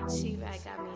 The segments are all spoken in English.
She-Bag got me.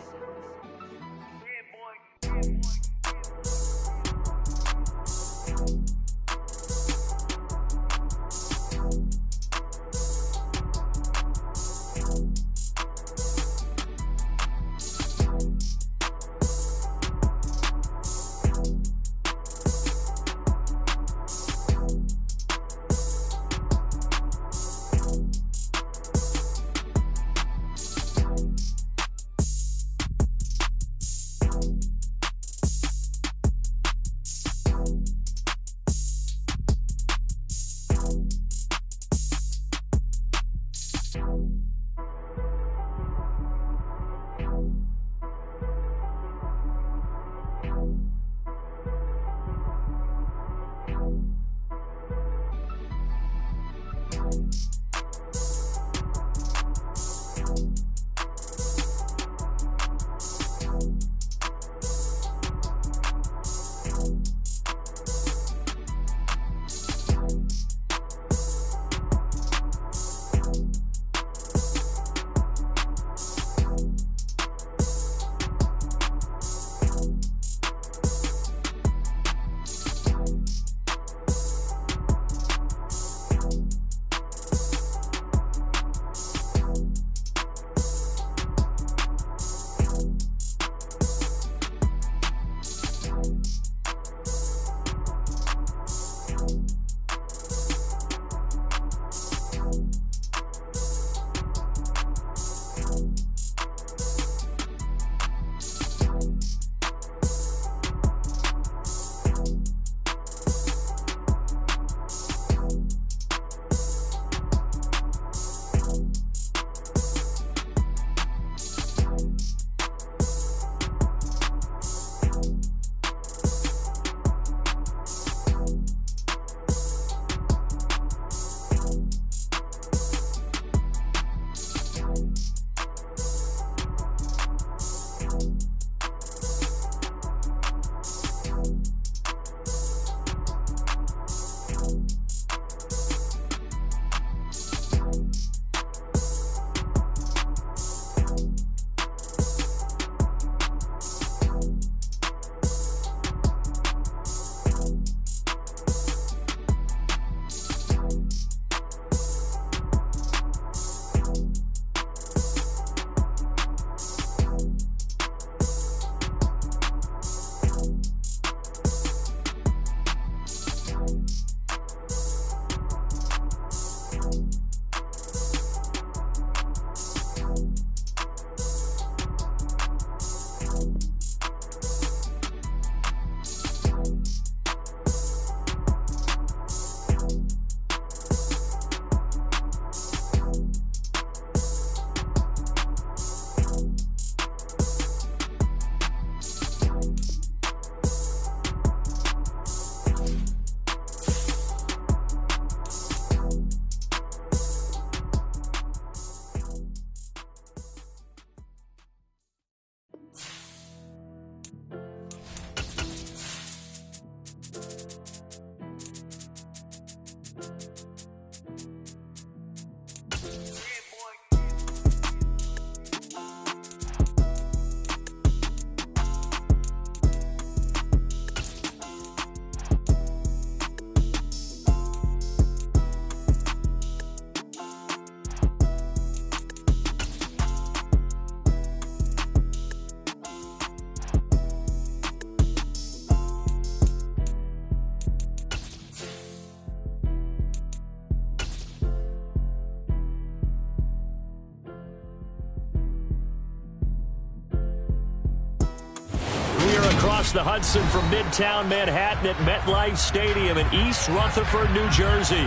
Across the Hudson from Midtown Manhattan at MetLife Stadium in East Rutherford, New Jersey.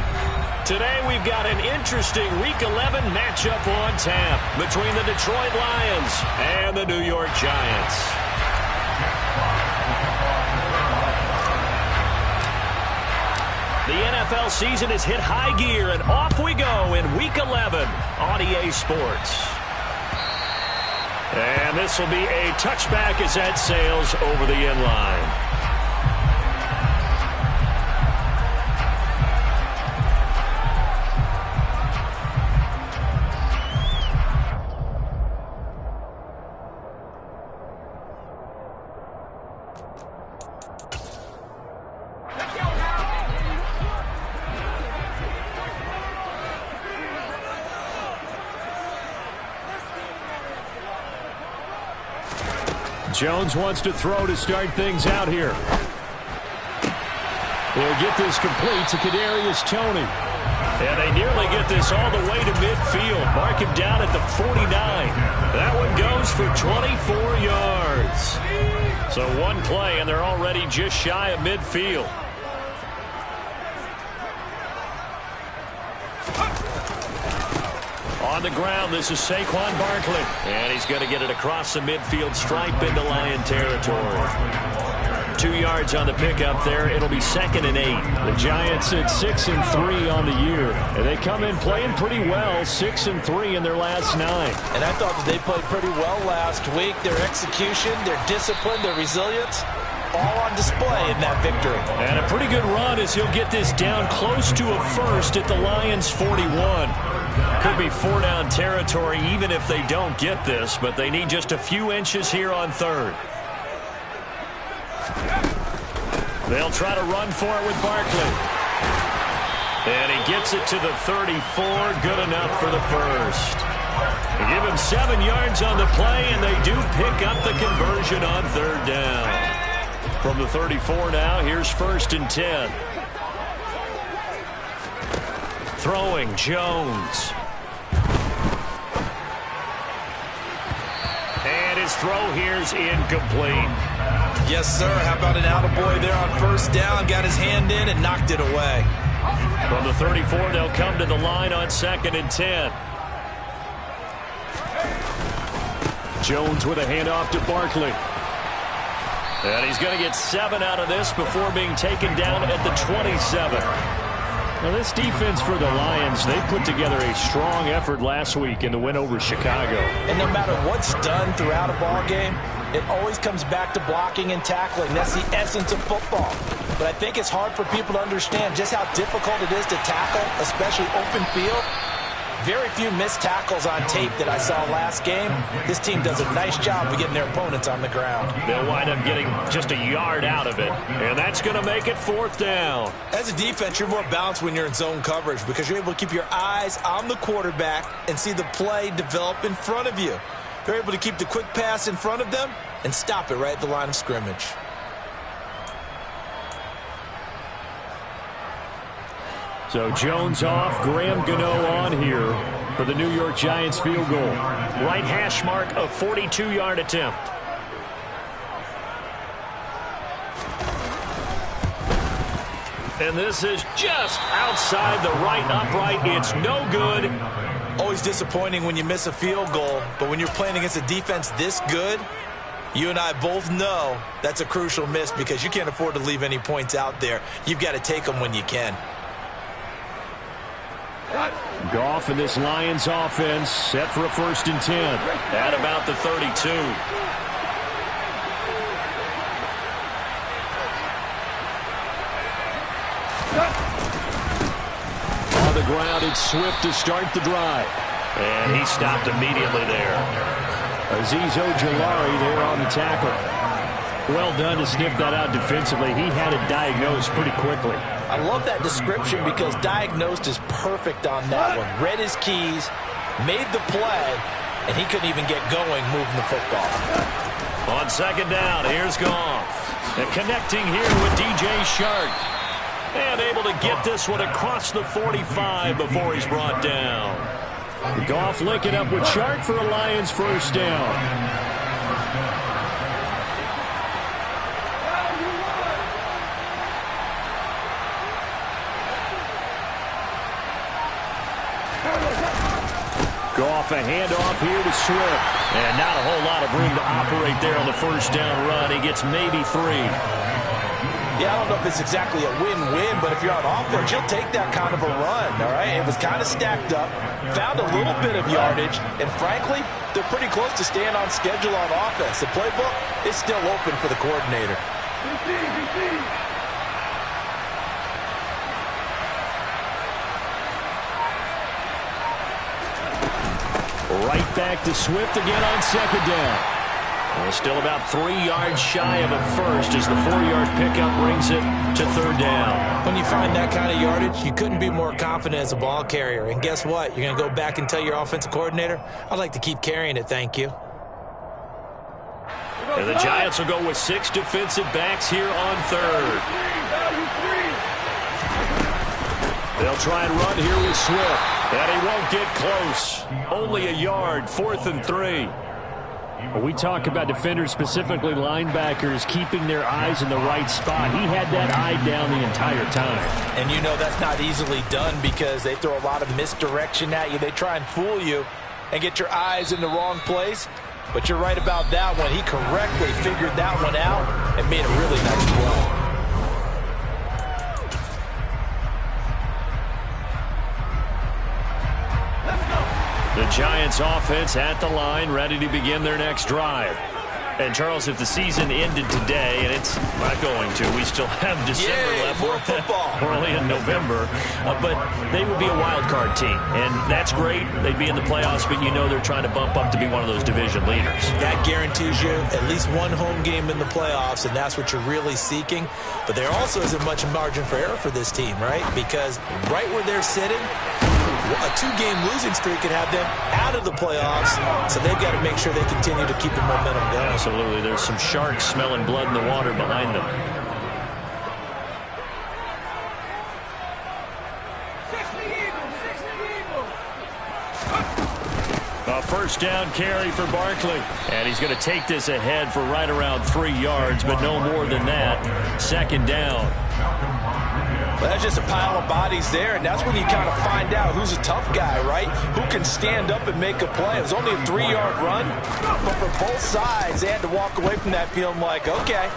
Today we've got an interesting Week 11 matchup on tap between the Detroit Lions and the New York Giants. The NFL season has hit high gear, and off we go in Week 11 on EA Sports. And this will be a touchback as that sails over the end line. Jones wants to throw to start things out here. He'll get this complete to Kadarius Toney. And they nearly get this all the way to midfield. Mark him down at the 49. That one goes for 24 yards. So one play, and they're already just shy of midfield. On the ground, this is Saquon Barkley. And he's going to get it across the midfield stripe into Lion territory. 2 yards on the pickup there. It'll be 2nd and 8. The Giants at 6-3 on the year. And they come in playing pretty well, 6-3 in their last 9. And I thought that they played pretty well last week. Their execution, their discipline, their resilience, all on display in that victory. And a pretty good run as he'll get this down close to a first at the Lions' 41. Could be 4-down territory even if they don't get this, but they need just a few inches here on 3rd. They'll try to run for it with Barkley. And he gets it to the 34. Good enough for the first. They give him 7 yards on the play, and they do pick up the conversion on 3rd down. From the 34 now, here's 1st and 10. Throwing Jones. And his throw here's incomplete. Yes, sir. How about an attaboy there on 1st down? Got his hand in and knocked it away. From the 34, they'll come to the line on 2nd and 10. Jones with a handoff to Barkley. And he's going to get 7 out of this before being taken down at the 27. Now, this defense for the Lions, they put together a strong effort last week in the win over Chicago. And no matter what's done throughout a ball game, it always comes back to blocking and tackling. That's the essence of football. But I think it's hard for people to understand just how difficult it is to tackle, especially open field. Very few missed tackles on tape that I saw last game. This team does a nice job of getting their opponents on the ground. They'll wind up getting just a yard out of it. And that's going to make it 4th down. As a defense, you're more balanced when you're in zone coverage because you're able to keep your eyes on the quarterback and see the play develop in front of you. They're able to keep the quick pass in front of them and stop it right at the line of scrimmage. So Jones off, Graham Gano on here for the New York Giants field goal. Right hash mark, a 42-yard attempt. And this is just outside the right upright. It's no good. Always disappointing when you miss a field goal, but when you're playing against a defense this good, you and I both know that's a crucial miss because you can't afford to leave any points out there. You've got to take them when you can. Goff and this Lions offense set for a 1st and 10 at about the 32. On the ground, it's Swift to start the drive. And he stopped immediately there. Azeez Ojulari there on the tackle. Well done to sniff that out defensively. He had it diagnosed pretty quickly. I love that description because diagnosed is perfect on that one. Read his keys, made the play, and he couldn't even get going moving the football. On 2nd down, here's Goff. And connecting here with DJ Shark. And able to get this one across the 45 before he's brought down. Goff linking up with Shark for a Lions 1st down. Goff, a handoff here to Swift. And not a whole lot of room to operate there on the 1st down run. He gets maybe 3. Yeah, I don't know if it's exactly a win-win, but if you're on offense, you'll take that kind of a run, all right? It was kind of stacked up, found a little bit of yardage, and frankly, they're pretty close to staying on schedule on offense. The playbook is still open for the coordinator. Right back to Swift again on 2nd down. Well, still about 3 yards shy of a first as the 4-yard pickup brings it to 3rd down. When you find that kind of yardage, you couldn't be more confident as a ball carrier. And guess what? You're going to go back and tell your offensive coordinator, I'd like to keep carrying it, thank you. And the Giants will go with 6 defensive backs here on third. They'll try and run here with Swift. And he won't get close. Only a yard, 4th and 3. When we talk about defenders, specifically linebackers, keeping their eyes in the right spot, he had that eye down the entire time. And you know that's not easily done because they throw a lot of misdirection at you. They try and fool you and get your eyes in the wrong place. But you're right about that one. He correctly figured that one out and made a really nice play. The Giants offense at the line, ready to begin their next drive. And, Charles, if the season ended today, and it's not going to, we still have December left. More football. We're only in November. But they would be a wild card team, and that's great. They'd be in the playoffs, but you know they're trying to bump up to be one of those division leaders. That guarantees you at least one home game in the playoffs, and that's what you're really seeking. But there also isn't much margin for error for this team, right? Because right where they're sitting, a 2-game losing streak could have them out of the playoffs, so they've got to make sure they continue to keep the momentum going. Absolutely. There's some sharks smelling blood in the water behind them. A first down carry for Barkley. And he's going to take this ahead for right around 3 yards, but no more than that. 2nd down. Well, that's just a pile of bodies there, and that's when you kind of find out who's a tough guy, right? Who can stand up and make a play. It was only a 3-yard run, but for both sides, they had to walk away from that feeling like, okay,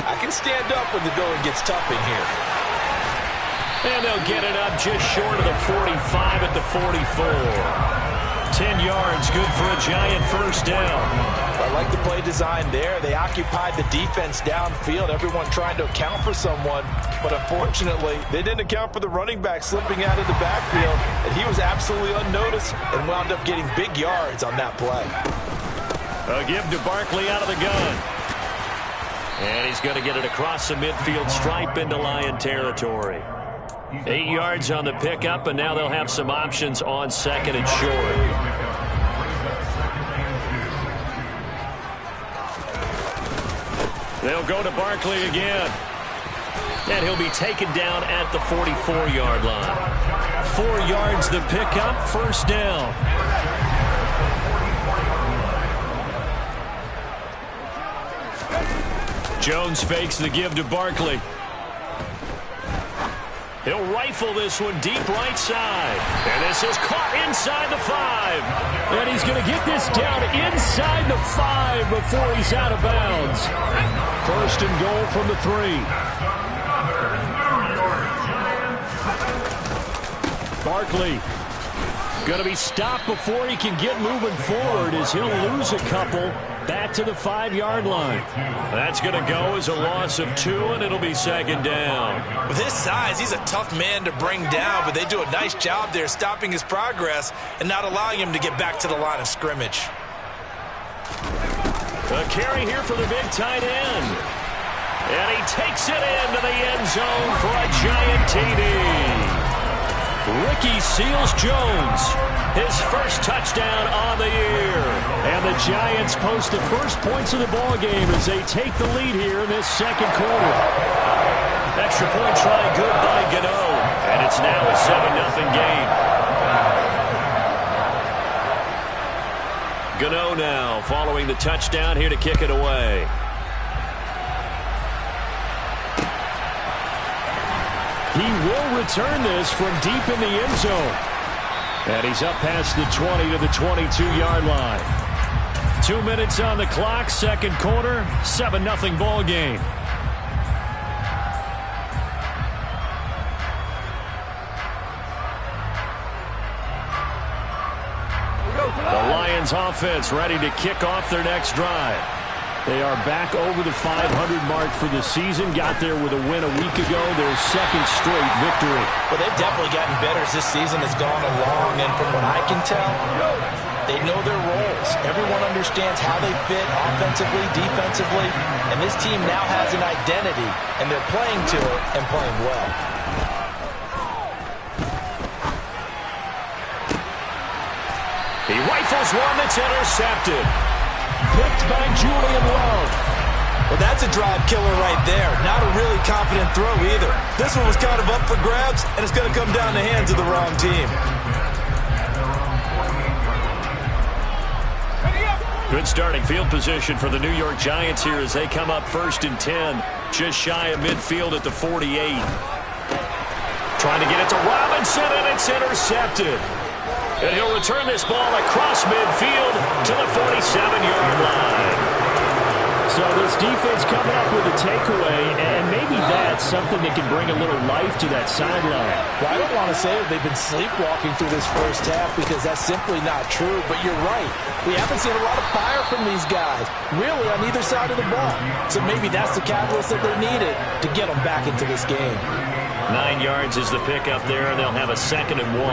I can stand up when the going gets tough in here. And they'll get it up just short of the 45 at the 44. 10 yards, good for a Giant first down. I like the play design there. They occupied the defense downfield, everyone trying to account for someone. But unfortunately, they didn't account for the running back slipping out of the backfield. And he was absolutely unnoticed and wound up getting big yards on that play. A give to Barkley out of the gun. And he's going to get it across the midfield stripe into Lion territory. 8 yards on the pickup, and now they'll have some options on 2nd and short. They'll go to Barkley again. And he'll be taken down at the 44-yard line. 4 yards the pickup, first down. Jones fakes the give to Barkley. He'll rifle this one deep right side. And this is caught inside the 5. And he's going to get this down inside the 5 before he's out of bounds. 1st and goal from the 3. Barkley going to be stopped before he can get moving forward as he'll lose a couple back to the 5-yard line. That's going to go as a loss of 2, and it'll be 2nd down. With his size, he's a tough man to bring down, but they do a nice job there stopping his progress and not allowing him to get back to the line of scrimmage. A carry here for the big tight end. And he takes it into the end zone for a Giant TD. Ricky Seals-Jones, his first touchdown on the year. And the Giants post the first points of the ballgame as they take the lead here in this 2nd quarter. Extra point try good by Gano. And it's now a 7-0 game. Gano now following the touchdown here to kick it away. He will return this from deep in the end zone. And he's up past the 20 to the 22-yard line. 2 minutes on the clock, 2nd quarter, 7-0 ball game. The Lions offense ready to kick off their next drive. They are back over the 500 mark for the season. Got there with a win a week ago. Their 2nd straight victory. Well, they've definitely gotten better as this season has gone along. And from what I can tell, they know their roles. Everyone understands how they fit offensively, defensively. And this team now has an identity. And they're playing to it and playing well. He rifles one that's intercepted. Picked by Julian Love. Well, that's a drive killer right there. Not a really confident throw either. This one was kind of up for grabs, and it's going to come down the hands of the wrong team. Good starting field position for the New York Giants here as they come up 1st and 10, just shy of midfield at the 48. Trying to get it to Robinson, and it's intercepted. And he'll return this ball across midfield to the 47-yard line. So this defense coming up with a takeaway, and maybe that's something that can bring a little life to that sideline. Well, I don't want to say that they've been sleepwalking through this first half because that's simply not true, but you're right. We haven't seen a lot of fire from these guys, really, on either side of the ball. So maybe that's the catalyst that they needed to get them back into this game. 9 yards is the pickup there, and they'll have a 2nd and 1.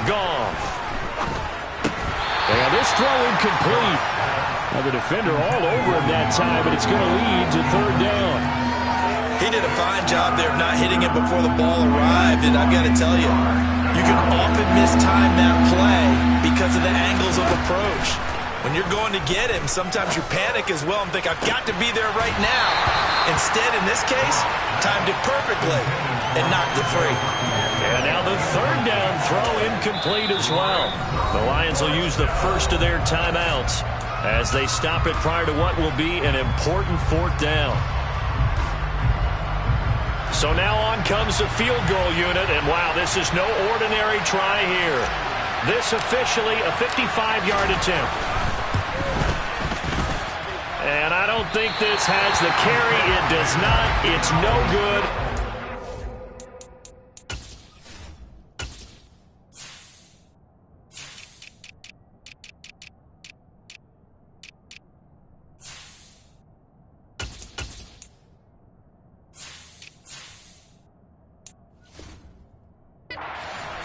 Goff. And this throw incomplete. Now the defender all over him that time, but it's going to lead to 3rd down. He did a fine job there of not hitting it before the ball arrived, and I've got to tell you, you can often mistime that play because of the angles of approach. When you're going to get him, sometimes you panic as well and think, I've got to be there right now. Instead, in this case, timed it perfectly and knocked it free. And now the 3rd down throw incomplete as well. The Lions will use the first of their timeouts as they stop it prior to what will be an important 4th down. So now on comes the field goal unit, and wow, this is no ordinary try here. This officially a 55-yard attempt. And I don't think this has the carry. It does not. It's no good.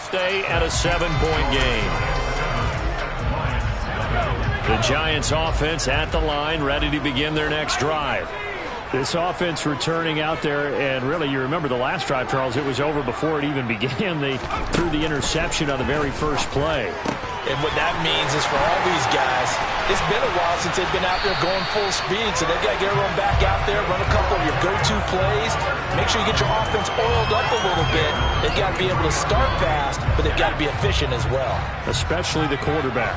Stay at a 7-point game. The Giants offense at the line, ready to begin their next drive. This offense returning out there, and really, you remember the last drive, Charles, it was over before it even began. They threw the interception on the very first play. And what that means is for all these guys, it's been a while since they've been out there going full speed, so they've got to get everyone back out there, run a couple of your go-to plays, make sure you get your offense oiled up a little bit. They've got to be able to start fast, but they've got to be efficient as well. Especially the quarterback.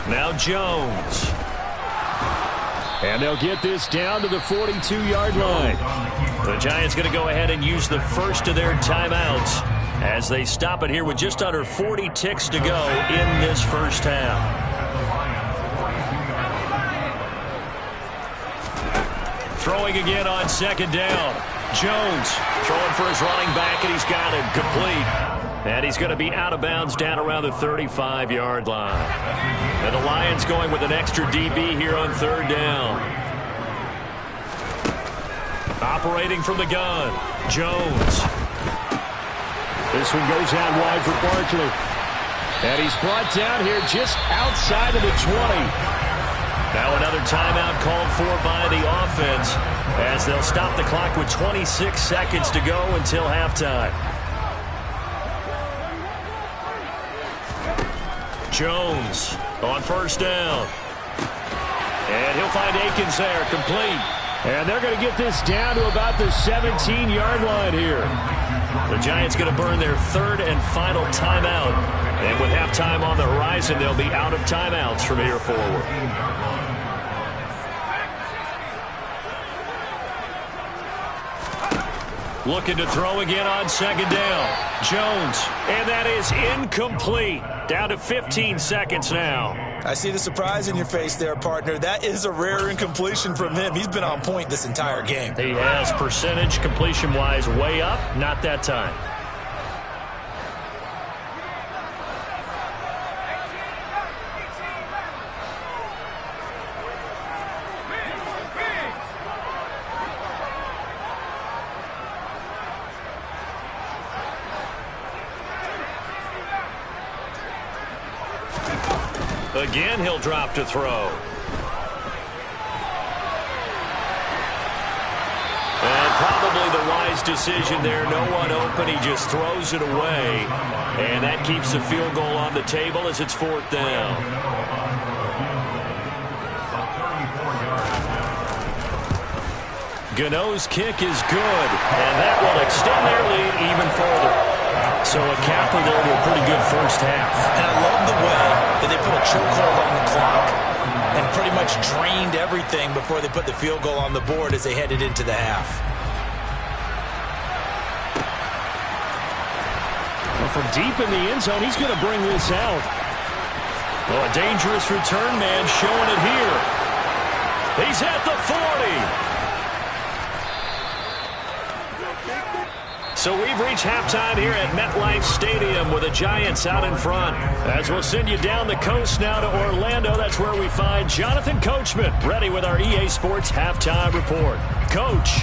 Now Jones. And they'll get this down to the 42-yard line. The Giants going to go ahead and use the first of their timeouts as they stop it here with just under 40 ticks to go in this first half. Throwing again on 2nd down. Jones throwing for his running back, and he's got it complete. And he's going to be out of bounds down around the 35-yard line. And the Lions going with an extra DB here on 3rd down. Operating from the gun, Jones. This one goes out wide for Barkley. And he's brought down here just outside of the 20. Now another timeout called for by the offense as they'll stop the clock with 26 seconds to go until halftime. Jones on 1st down. And he'll find Akins there, complete. And they're going to get this down to about the 17-yard line here. The Giants going to burn their 3rd and final timeout. And with halftime on the horizon, they'll be out of timeouts from here forward. Looking to throw again on 2nd down. Jones, and that is incomplete. Down to 15 seconds now. I see the surprise in your face there, partner. That is a rare incompletion from him. He's been on point this entire game. He has, percentage completion-wise way up. Not that time. Again, he'll drop to throw. And probably the wide wise decision there. No one open. He just throws it away. And that keeps the field goal on the table as it's 4th down. Gano's kick is good, and that will extend their lead even further. So a capper there to a pretty good first half. And I love the way that they put a chokehold on the clock and pretty much drained everything before they put the field goal on the board as they headed into the half. Well, from deep in the end zone, he's going to bring this out. Well, a dangerous return man showing it here. He's at the 40. So we've reached halftime here at MetLife Stadium with the Giants out in front. As we'll send you down the coast now to Orlando, that's where we find Jonathan Coachman ready with our EA Sports Halftime Report. Coach.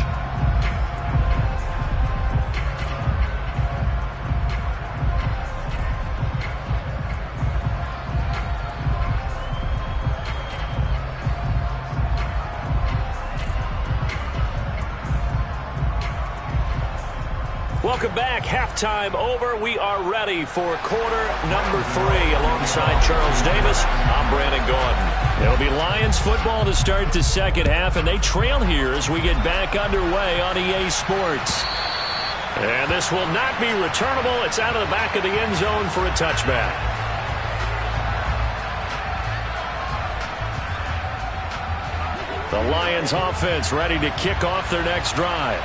Welcome back. Halftime over. We are ready for quarter number 3. Alongside Charles Davis, I'm Brandon Gaudin. It'll be Lions football to start the second half, and they trail here as we get back underway on EA Sports. And this will not be returnable. It's out of the back of the end zone for a touchback. The Lions offense ready to kick off their next drive.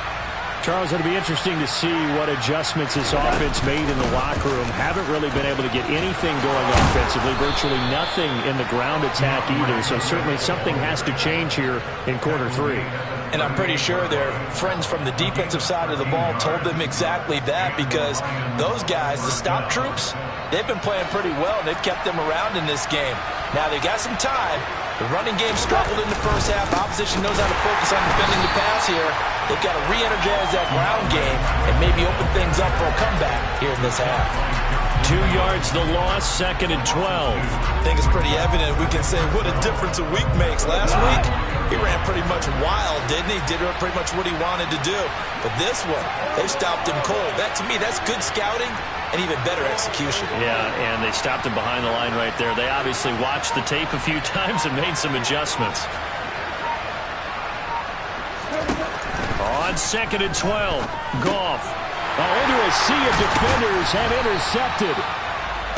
Charles, it'll be interesting to see what adjustments this offense made in the locker room. Haven't really been able to get anything going offensively, virtually nothing in the ground attack either. So certainly something has to change here in quarter 3. And I'm pretty sure their friends from the defensive side of the ball told them exactly that, because those guys, the stop troops, they've been playing pretty well, and they've kept them around in this game. Now, they got some time. The running game struggled in the first half. Opposition knows how to focus on defending the pass here. They've got to re-energize that ground game and maybe open things up for a comeback here in this half. 2 yards the loss, 2nd and 12. I think it's pretty evident. We can say what a difference a week makes. Last week, he ran pretty much wild, didn't he? Did pretty much what he wanted to do. But this one, they stopped him cold. That, to me, that's good scouting and even better execution. Yeah, and they stopped him behind the line right there. They obviously watched the tape a few times and made some adjustments. On 2nd and 12, Goff. Into a sea of defenders and intercepted.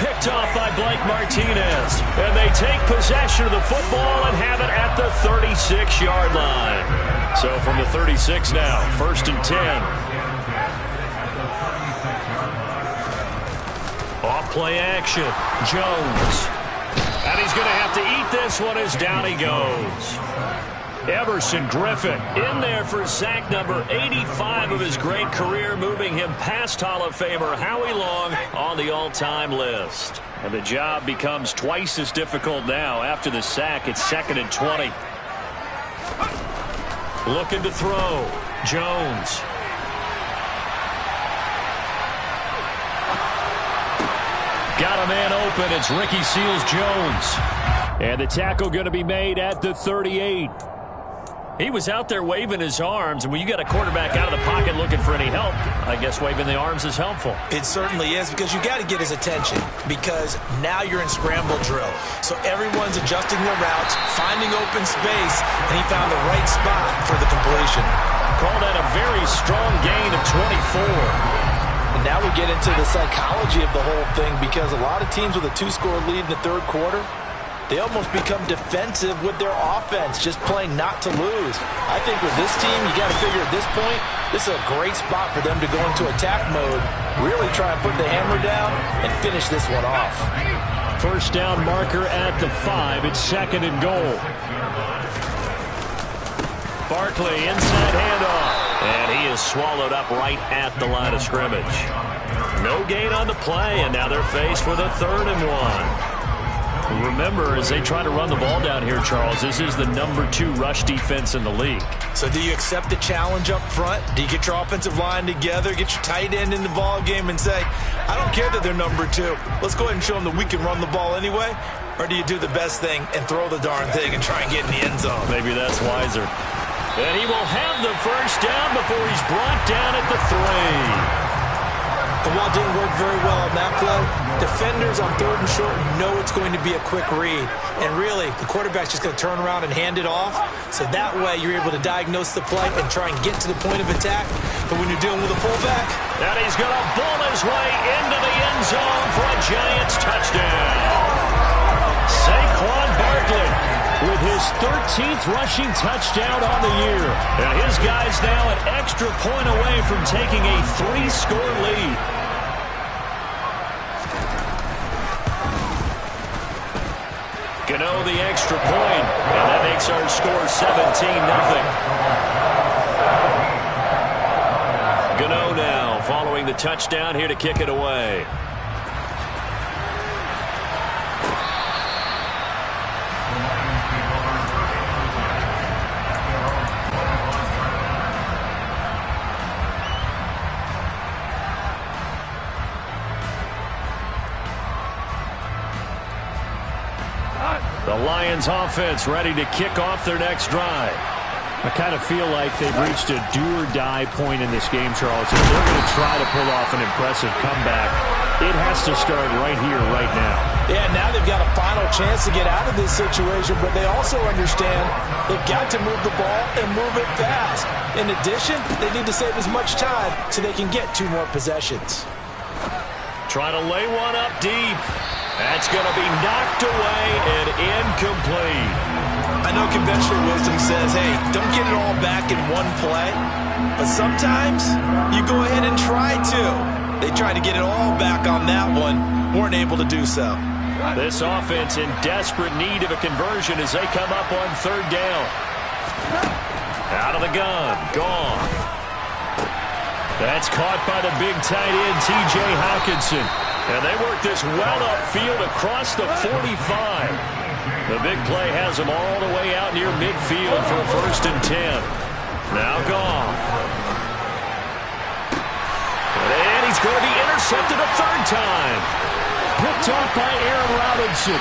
Picked off by Blake Martinez. And they take possession of the football and have it at the 36-yard line. So from the 36 now, 1st and 10. Off-play action. Jones. And he's going to have to eat this one as down he goes. Everson Griffin in there for sack number 85 of his great career, moving him past Hall of Famer Howie Long on the all-time list. And the job becomes twice as difficult now after the sack. It's 2nd and 20. Looking to throw. Jones. Got a man open. It's Ricky Seals-Jones. And the tackle going to be made at the 38. He was out there waving his arms, and when you got a quarterback out of the pocket looking for any help, I guess waving the arms is helpful. It certainly is, because you got to get his attention, because now you're in scramble drill. So everyone's adjusting their routes, finding open space, and he found the right spot for the completion. Call that a very strong gain of 24. And now we get into the psychology of the whole thing, because a lot of teams with a 2-score lead in the third quarter, they almost become defensive with their offense, just playing not to lose. I think with this team, you got to figure at this point, this is a great spot for them to go into attack mode, really try and put the hammer down and finish this one off. First down marker at the 5. It's 2nd and goal. Barkley inside handoff. And he is swallowed up right at the line of scrimmage. No gain on the play, and now they're faced with a 3rd and 1. Remember, as they try to run the ball down here, Charles, this is the number 2 rush defense in the league. So do you accept the challenge up front? Do you get your offensive line together, get your tight end in the ball game and say, I don't care that they're number 2. Let's go ahead and show them that we can run the ball anyway? Or do you do the best thing and throw the darn thing and try and get in the end zone? Maybe that's wiser. And he will have the first down before he's brought down at the 3. The ball didn't work very well on that play. Defenders on 3rd and short know it's going to be a quick read. And really, the quarterback's just going to turn around and hand it off. So that way, you're able to diagnose the play and try and get to the point of attack. But when you're dealing with a fullback... And he's going to bull his way into the end zone for a Giants touchdown. Saquon Barkley with his 13th rushing touchdown on the year. And his guy's now an extra point away from taking a 3-score lead. Gano the extra point, and that makes our score 17-0. Gano now following the touchdown here to kick it away. The Lions offense ready to kick off their next drive. I kind of feel like they've reached a do-or-die point in this game, Charles. If they're going to try to pull off an impressive comeback, it has to start right here, right now. Yeah, now they've got a final chance to get out of this situation, but they also understand they've got to move the ball and move it fast. In addition, they need to save as much time so they can get 2 more possessions. Trying to lay one up deep. That's going to be knocked away and incomplete. I know conventional wisdom says, hey, don't get it all back in one play. But sometimes you go ahead and try to. They tried to get it all back on that one. Weren't able to do so. This offense in desperate need of a conversion as they come up on 3rd down. Out of the gun. Gone. That's caught by the big tight end, T.J. Hawkinson. And they work this well upfield across the 45. The big play has them all the way out near midfield for a 1st and 10. Now Goff. And he's going to be intercepted a 3rd time. Picked off by Aaron Robinson.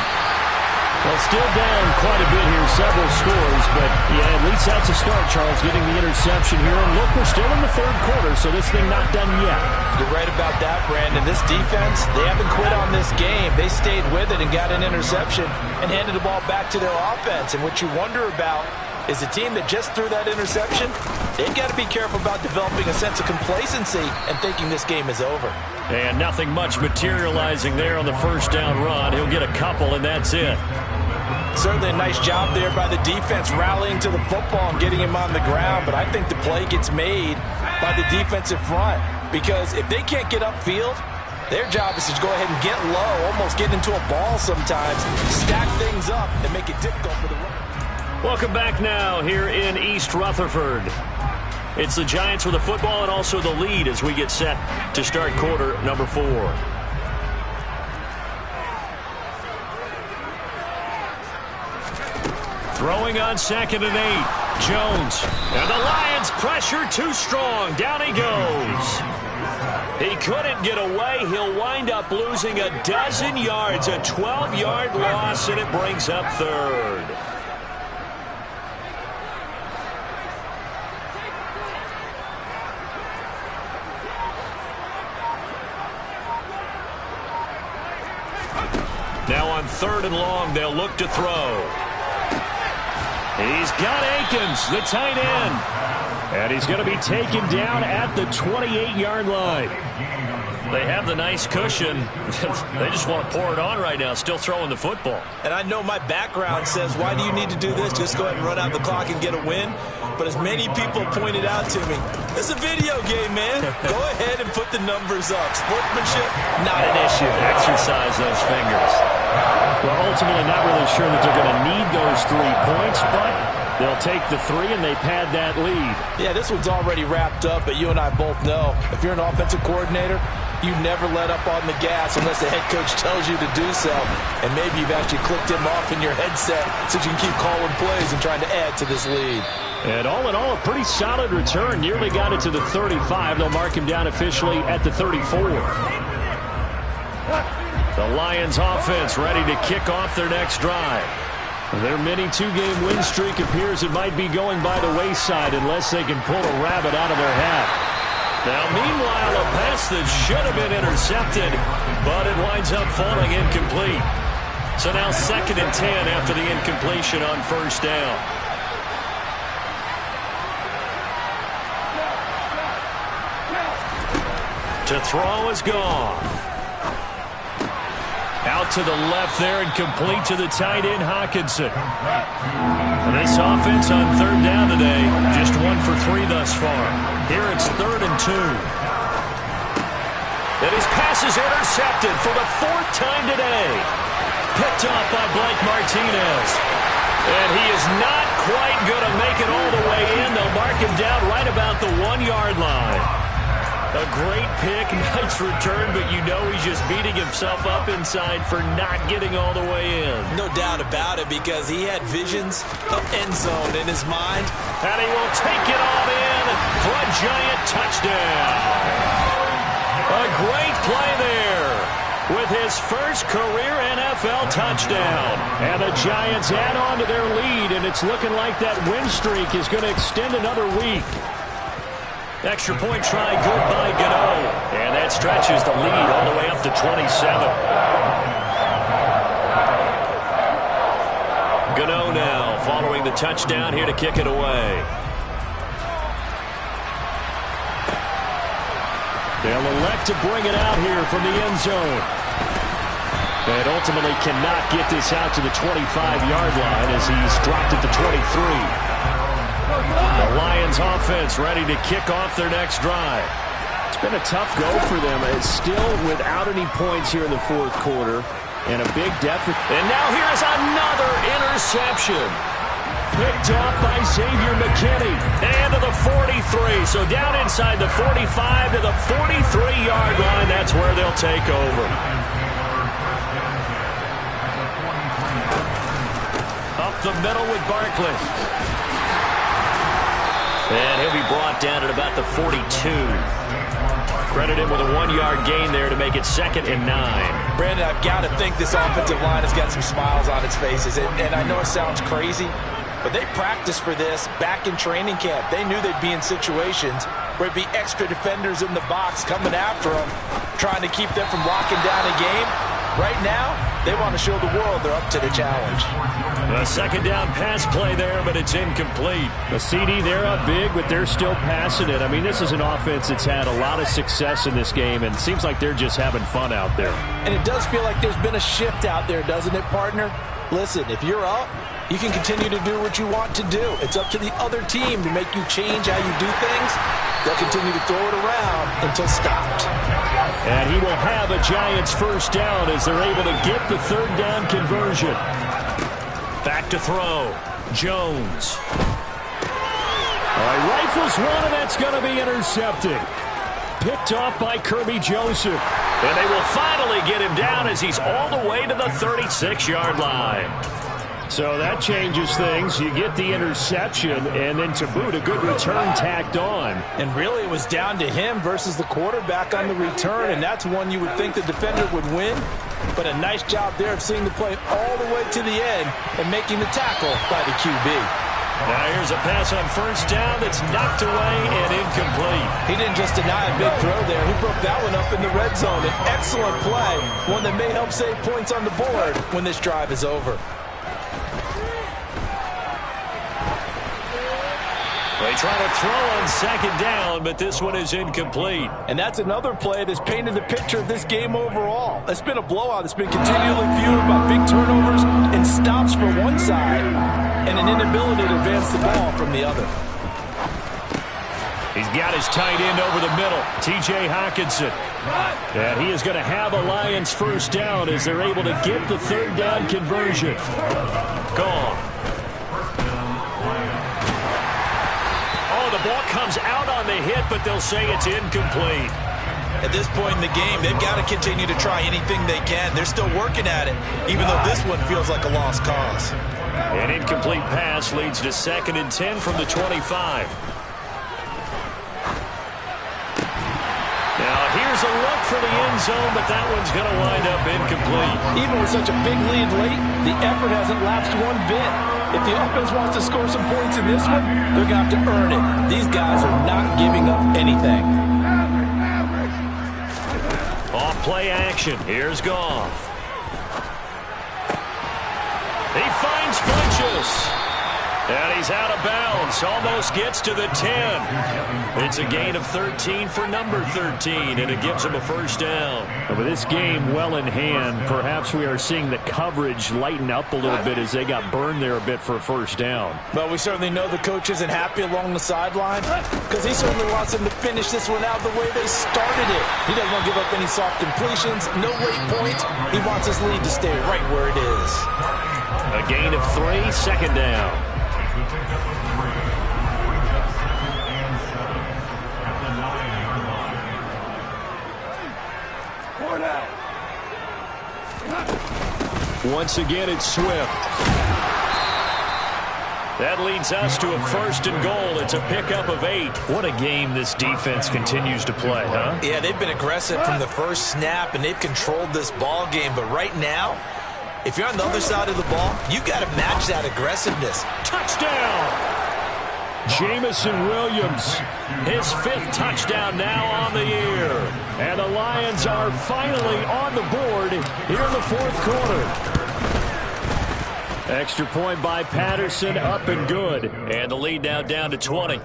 Well, still down quite a bit here, several scores, but yeah, at least that's a start, Charles, getting the interception here. And look, we're still in the 3rd quarter, so this thing not done yet. You're right about that, Brandon. This defense, they haven't quit on this game. They stayed with it and got an interception and handed the ball back to their offense. And what you wonder about is a team that just threw that interception, they've got to be careful about developing a sense of complacency and thinking this game is over. And nothing much materializing there on the 1st down run. He'll get a couple, and that's it. Certainly a nice job there by the defense rallying to the football and getting him on the ground, but I think the play gets made by the defensive front because if they can't get upfield, their job is to go ahead and get low, almost get into a ball sometimes, stack things up, and make it difficult for the run. Welcome back now here in East Rutherford. It's the Giants with the football and also the lead as we get set to start quarter number 4. Throwing on 2nd and 8. Jones. And the Lions pressure too strong. Down he goes. He couldn't get away. He'll wind up losing a dozen yards. A 12-yard loss, and it brings up 3rd. Now on 3rd and long, they'll look to throw. He's got Akins, the tight end. And he's going to be taken down at the 28-yard line. They have the nice cushion. They just want to pour it on right now, still throwing the football. And I know my background says, why do you need to do this? Just go ahead and run out the clock and get a win. But as many people pointed out to me, it's a video game, man. Go ahead and put the numbers up. Sportsmanship, not an issue. Exercise those fingers. Well, ultimately not really sure that they're going to need those 3 points, but they'll take the 3 and they pad that lead. Yeah, this one's already wrapped up, but you and I both know if you're an offensive coordinator, you never let up on the gas unless the head coach tells you to do so. And maybe you've actually clicked him off in your headset so you can keep calling plays and trying to add to this lead. And all in all, a pretty solid return. Nearly got it to the 35. They'll mark him down officially at the 34. The Lions offense ready to kick off their next drive. Their mini two-game win streak appears it might be going by the wayside unless they can pull a rabbit out of their hat. Now, meanwhile, a pass that should have been intercepted, but it winds up falling incomplete. So now 2nd and 10 after the incompletion on first down. To throw is gone. Out to the left there and complete to the tight end, Hockenson. And this offense on 3rd down today, just 1 for 3 thus far. Here it's 3rd and 2. And his pass is intercepted for the 4th time today. Picked off by Blake Martinez. And he is not quite going to make it all the way in. They'll mark him down right about the 1-yard line. A great pick, nice return, but you know he's just beating himself up inside for not getting all the way in. No doubt about it, because he had visions of end zone in his mind. And he will take it all in for a giant touchdown. A great play there with his first career NFL touchdown. And the Giants add on to their lead, and it's looking like that win streak is going to extend another week. Extra point try, good by Gano. And that stretches the lead all the way up to 27. Gano now following the touchdown here to kick it away. They'll elect to bring it out here from the end zone. And ultimately cannot get this out to the 25-yard line as he's dropped at the 23. The Lions offense ready to kick off their next drive. It's been a tough go for them. It's still without any points here in the 4th quarter and a big deficit. And now here's another interception. Picked off by Xavier McKinney. And to the 43. So down inside the 45 to the 43-yard line. That's where they'll take over. Up the middle with Barkley. And he'll be brought down at about the 42. Credit him with a 1-yard gain there to make it 2nd and 9. Brandon, I've got to think this offensive line has got some smiles on its faces. And I know it sounds crazy, but they practiced for this back in training camp. They knew they'd be in situations where it'd be extra defenders in the box coming after them, trying to keep them from locking down a game. Right now, they want to show the world they're up to the challenge. A 2nd down pass play there, but it's incomplete. The CD, they're up big, but they're still passing it. I mean, this is an offense that's had a lot of success in this game, and it seems like they're just having fun out there. And it does feel like there's been a shift out there, doesn't it, partner? Listen, if you're up, you can continue to do what you want to do. It's up to the other team to make you change how you do things. They'll continue to throw it around until stopped. And he will have a Giants 1st down as they're able to get the 3rd down conversion. Back to throw. Jones. All right, rifles one, and that's going to be intercepted. Picked off by Kirby Joseph. And they will finally get him down as he's all the way to the 36-yard line. So that changes things. You get the interception, and then to boot, a good return tacked on. And really, it was down to him versus the quarterback on the return, and that's one you would think the defender would win. But a nice job there of seeing the play all the way to the end and making the tackle by the QB. Now here's a pass on 1st down that's knocked away and incomplete. He didn't just deny a big throw there. He broke that one up in the red zone. An excellent play, one that may help save points on the board when this drive is over. They try to throw on 2nd down, but this one is incomplete. And that's another play that's painted the picture of this game overall. It's been a blowout. It's been continually fueled by big turnovers and stops for one side and an inability to advance the ball from the other. He's got his tight end over the middle, T.J. Hockenson. And he is going to have a Lions 1st down as they're able to get the 3rd down conversion. Gone. The ball comes out on the hit, but they'll say it's incomplete. At this point in the game, they've got to continue to try anything they can. They're still working at it, even though this one feels like a lost cause. An incomplete pass leads to 2nd and 10 from the 25. Now here's a look for the end zone, but that one's going to wind up incomplete. Even with such a big lead late, the effort hasn't lapsed one bit. If the offense wants to score some points in this one, they're going to have to earn it. These guys are not giving up anything. Off play action. Here's Goff. He finds Funchess. And he's out of bounds. Almost gets to the 10. It's a gain of 13 for number 13, and it gives him a first down. And with this game well in hand, perhaps we are seeing the coverage lighten up a little bit as they got burned there a bit for a first down. But we certainly know the coach isn't happy along the sideline because he certainly wants them to finish this one out the way they started it. He doesn't want to give up any soft completions, no late points. He wants his lead to stay right where it is. A gain of 3, second down. Once again, it's Swift. That leads us to a first and goal. It's a pickup of 8. What a game this defense continues to play, huh? Yeah, they've been aggressive from the first snap, and they've controlled this ball game. But right now, if you're on the other side of the ball, you got to match that aggressiveness. Touchdown! Jamison Williams, his 5th touchdown now on the year. And the Lions are finally on the board here in the 4th quarter. Extra point by Patterson, up and good. And the lead now down to 20.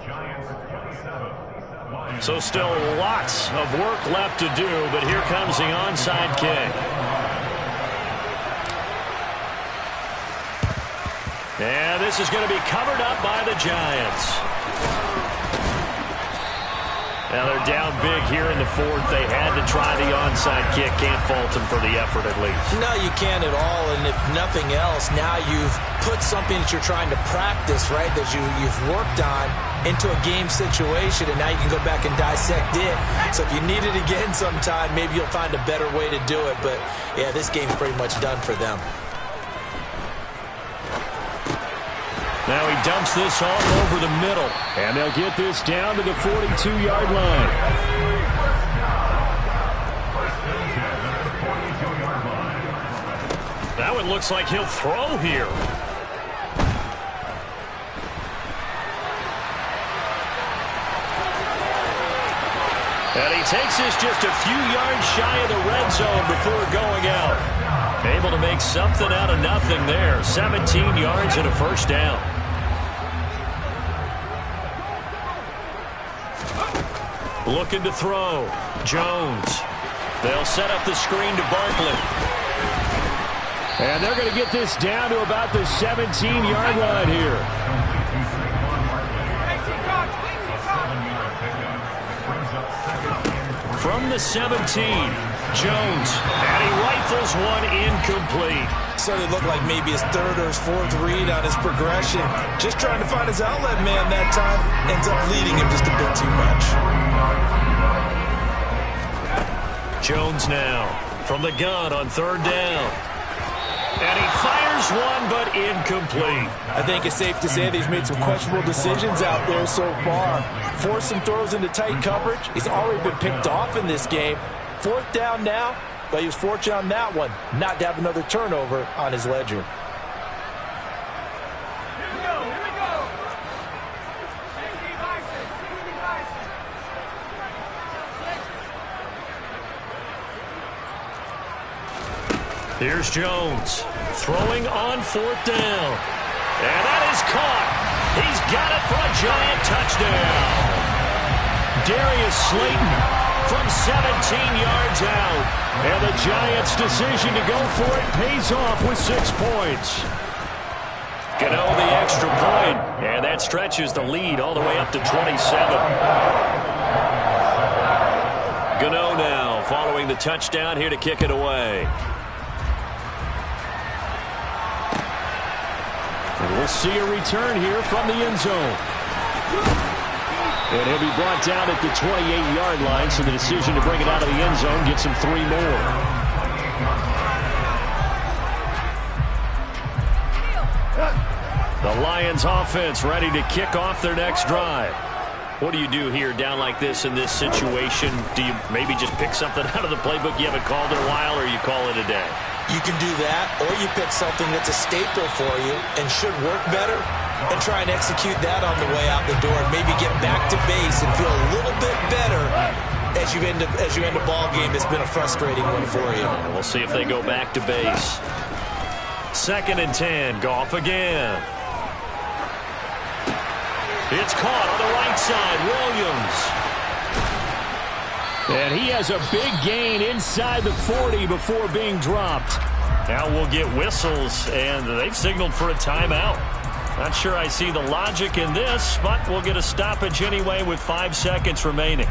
So still lots of work left to do, but here comes the onside kick. And this is going to be covered up by the Giants. Now they're down big here in the 4th. They had to try the onside kick. Can't fault them for the effort at least. No, you can't at all. And if nothing else, now you've put something that you're trying to practice, right, that you've worked on into a game situation, and now you can go back and dissect it. So if you need it again sometime, maybe you'll find a better way to do it. But, yeah, this game's pretty much done for them. Now he dumps this all over the middle. And they'll get this down to the 42-yard line. That one looks like he'll throw here. And he takes this just a few yards shy of the red zone before going out. Able to make something out of nothing there. 17 yards and a first down. Looking to throw. Jones. They'll set up the screen to Barkley. And they're going to get this down to about the 17-yard line here. From the 17, Jones. And he rifles one incomplete. Certainly looked like maybe his 3rd or his 4th read on his progression. Just trying to find his outlet man that time. Ends up leading him just a bit too much. Jones now from the gun on 3rd down. And he fires one, but incomplete. I think it's safe to say that he's made some questionable decisions out there so far. Forced some throws into tight coverage. He's already been picked off in this game. 4th down now, but he was fortunate on that one not to have another turnover on his ledger. Here's Jones throwing on 4th down. And that is caught. He's got it for a Giant touchdown. Darius Slayton from 17 yards out. And the Giants' decision to go for it pays off with 6 points. Gano the extra point. And that stretches the lead all the way up to 27. Gano now following the touchdown here to kick it away. And we'll see a return here from the end zone. And he'll be brought down at the 28-yard line, so the decision to bring it out of the end zone gets him 3 more. The Lions offense ready to kick off their next drive. What do you do here down like this in this situation? Do you maybe just pick something out of the playbook you haven't called in a while, or you call it a day? You can do that, or you pick something that's a staple for you and should work better and try and execute that on the way out the door and maybe get back to base and feel a little bit better as you end a ball game that's been a frustrating one for you. We'll see if they go back to base. 2nd and 10, Goff again. It's caught on the right side, Williams. And he has a big gain inside the 40 before being dropped. Now we'll get whistles, and they've signaled for a timeout. Not sure I see the logic in this, but we'll get a stoppage anyway with 5 seconds remaining.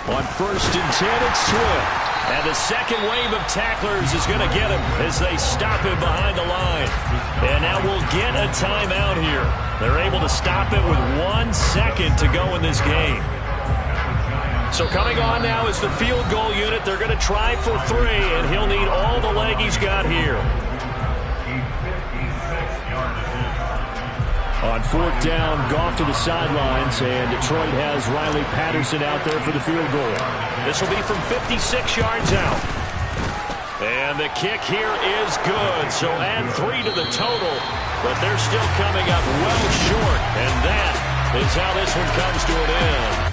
On 1st and 10, it's Swift. And the second wave of tacklers is going to get him as they stop him behind the line. And now we'll get a timeout here. They're able to stop it with 1 second to go in this game. So coming on now is the field goal unit. They're going to try for 3, and he'll need all the leg he's got here. On 4th down, Goff to the sidelines, and Detroit has Riley Patterson out there for the field goal. This will be from 56 yards out. And the kick here is good, so add 3 to the total, but they're still coming up well short, and that is how this one comes to an end.